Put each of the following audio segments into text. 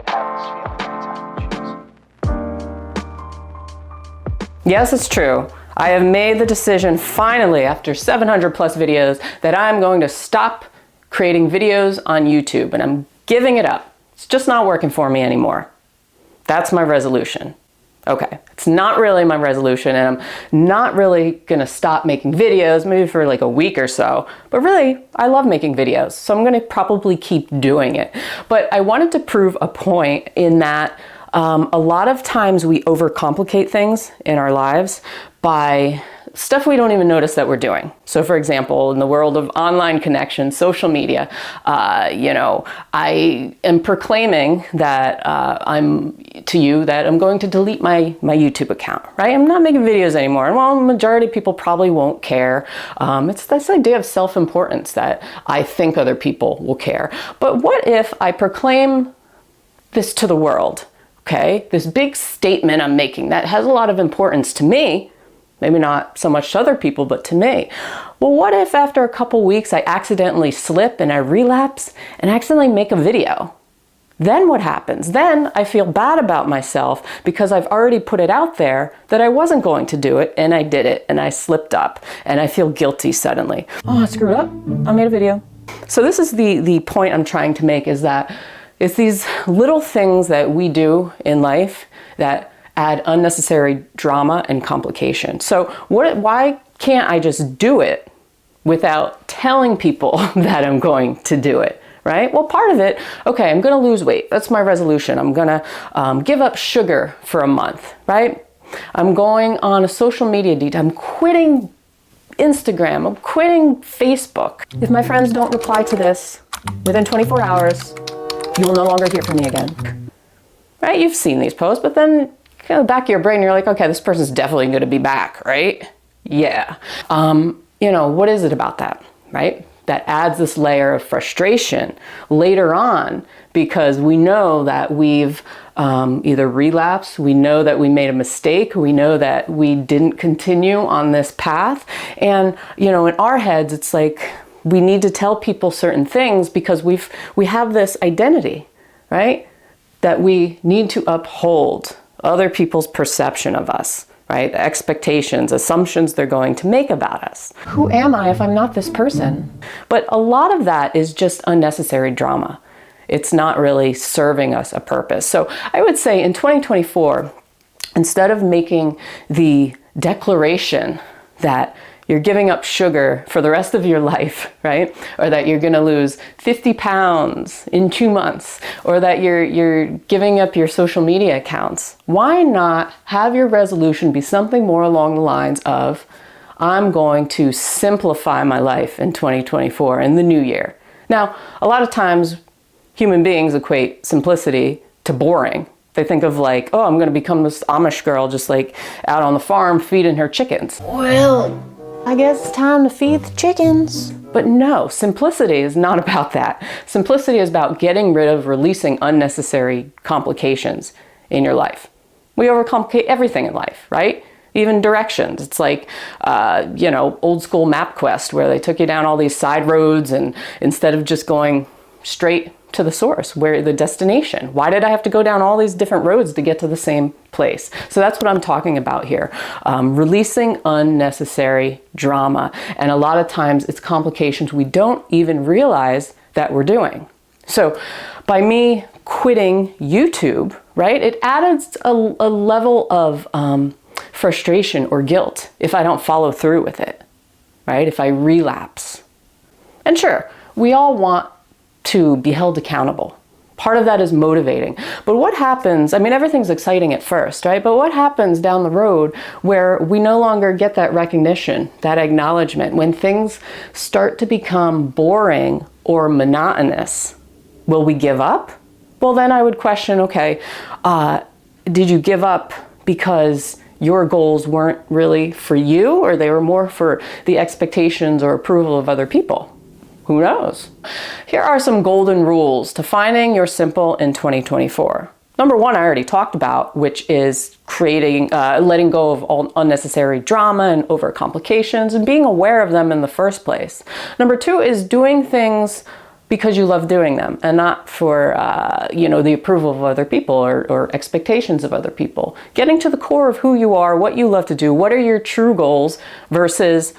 have this feeling anytime you choose. Yes, it's true. I have made the decision finally after 700 plus videos that I'm going to stop creating videos on YouTube, and I'm giving it up. It's just not working for me anymore. That's my resolution. Okay, it's not really my resolution, and I'm not really gonna stop making videos, maybe for like a week or so, but really, I love making videos, so I'm gonna probably keep doing it. But I wanted to prove a point in that a lot of times we overcomplicate things in our lives by stuff we don't even notice that we're doing. So for example, in the world of online connection, social media, I am proclaiming that I'm going to delete my YouTube account, right? I'm not making videos anymore. And while the majority of people probably won't care, it's this idea of self-importance that I think other people will care. But what if I proclaim this to the world, okay? This big statement I'm making that has a lot of importance to me, maybe not so much to other people, but to me. Well, what if after a couple weeks I accidentally slip and I relapse and accidentally make a video? Then what happens? Then I feel bad about myself because I've already put it out there that I wasn't going to do it, and I did it, and I slipped up, and I feel guilty suddenly. Oh, I screwed up. I made a video. So this is the point I'm trying to make, is that it's these little things that we do in life that add unnecessary drama and complication. So why can't I just do it without telling people that I'm going to do it, right? Well, part of it, okay, I'm gonna lose weight. That's my resolution. I'm gonna give up sugar for a month, right? I'm going on a social media detox. I'm quitting Instagram. I'm quitting Facebook. If my friends don't reply to this within 24 hours, you will no longer hear from me again. Right? You've seen these posts, but then in the back of your brain, you're like, okay, this person's definitely going to be back, right? Yeah. What is it about that, right? That adds this layer of frustration later on, because we know that we've either relapsed, we know that we made a mistake, we know that we didn't continue on this path. And, in our heads, it's like we need to tell people certain things because we have this identity, right? That we need to uphold other people's perception of us, right? The expectations, assumptions they're going to make about us. Who am I if I'm not this person? But a lot of that is just unnecessary drama. It's not really serving us a purpose. So I would say in 2024, instead of making the declaration that you're giving up sugar for the rest of your life, right? Or that you're gonna lose 50 pounds in 2 months, or that you're giving up your social media accounts. Why not have your resolution be something more along the lines of, I'm going to simplify my life in 2024, in the new year. Now, a lot of times human beings equate simplicity to boring. They think of like, oh, I'm gonna become this Amish girl just like out on the farm feeding her chickens. Well, I guess it's time to feed the chickens. But no, simplicity is not about that. Simplicity is about getting rid of, releasing unnecessary complications in your life. We overcomplicate everything in life, right? Even directions. It's like, old school MapQuest where they took you down all these side roads, and instead of just going straight to the source, where the destination. Why did I have to go down all these different roads to get to the same place? So that's what I'm talking about here. Releasing unnecessary drama. And a lot of times it's complications we don't even realize that we're doing. So by me quitting YouTube, right, it adds a level of frustration or guilt if I don't follow through with it, right? If I relapse. And sure, we all want to be held accountable. Part of that is motivating. But what happens, everything's exciting at first, right? But what happens down the road where we no longer get that recognition, that acknowledgement, when things start to become boring or monotonous? Will we give up? Well, then I would question, okay, did you give up because your goals weren't really for you, or they were more for the expectations or approval of other people? Who knows? Here are some golden rules to finding your simple in 2024. Number one, I already talked about, which is letting go of all unnecessary drama and overcomplications and being aware of them in the first place. Number two is doing things because you love doing them and not for, the approval of other people or expectations of other people. Getting to the core of who you are, what you love to do, what are your true goals versus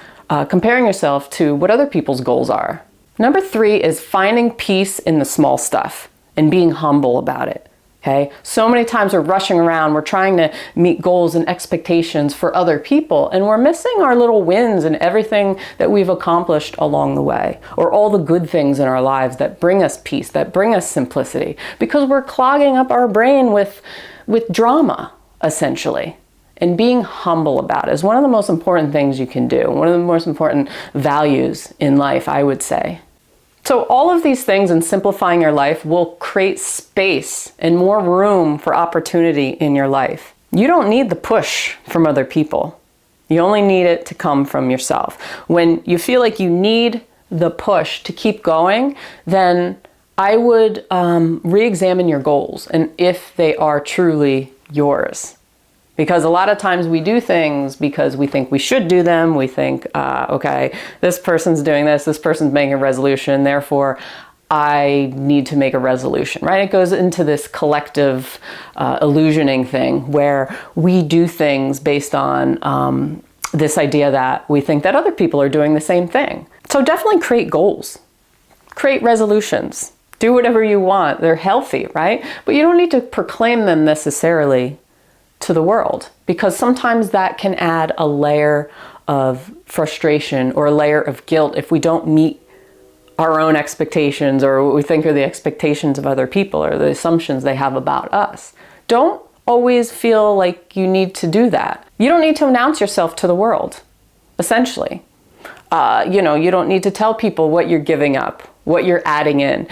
comparing yourself to what other people's goals are. Number 3 is finding peace in the small stuff and being humble about it. Okay, so many times we're rushing around, we're trying to meet goals and expectations for other people, and we're missing our little wins and everything that we've accomplished along the way, or all the good things in our lives that bring us peace, that bring us simplicity, because we're clogging up our brain with drama, essentially. And being humble about it is one of the most important things you can do, one of the most important values in life, I would say. So all of these things and simplifying your life will create space and more room for opportunity in your life. You don't need the push from other people. You only need it to come from yourself. When you feel like you need the push to keep going, then I would re-examine your goals and if they are truly yours. Because a lot of times we do things because we think we should do them. We think, okay, this person's doing this person's making a resolution, therefore I need to make a resolution, right? It goes into this collective illusioning thing where we do things based on this idea that we think that other people are doing the same thing. So definitely create goals, create resolutions, do whatever you want. They're healthy, right? But you don't need to proclaim them necessarily to the world, because sometimes that can add a layer of frustration or a layer of guilt if we don't meet our own expectations or what we think are the expectations of other people or the assumptions they have about us. Don't always feel like you need to do that. You don't need to announce yourself to the world, essentially. You don't need to tell people what you're giving up, what you're adding in.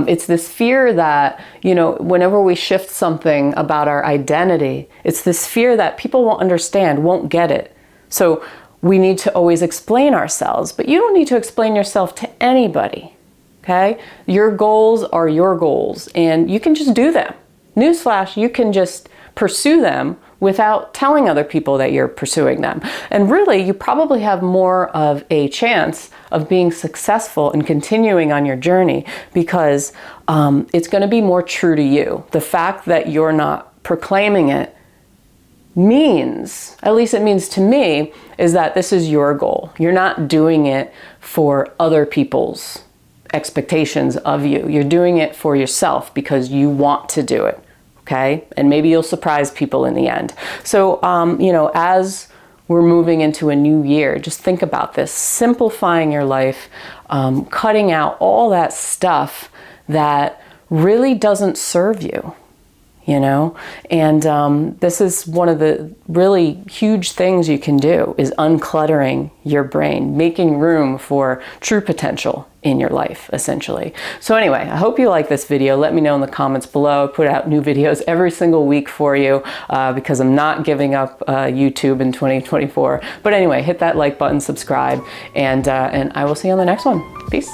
It's this fear that, whenever we shift something about our identity, it's this fear that people won't understand, won't get it. So we need to always explain ourselves, but you don't need to explain yourself to anybody, okay? Your goals are your goals and you can just do them. Newsflash, you can just pursue them without telling other people that you're pursuing them. And really, you probably have more of a chance of being successful and continuing on your journey because it's going to be more true to you. The fact that you're not proclaiming it means, at least it means to me, is that this is your goal. You're not doing it for other people's expectations of you. You're doing it for yourself because you want to do it. Okay, and maybe you'll surprise people in the end. So, as we're moving into a new year, just think about this, simplifying your life, cutting out all that stuff that really doesn't serve you, and this is one of the really huge things you can do is uncluttering your brain, making room for true potential in your life, essentially. So anyway, I hope you like this video. Let me know in the comments below. I put out new videos every single week for you because I'm not giving up YouTube in 2024. But anyway, hit that like button, subscribe, and I will see you on the next one. Peace.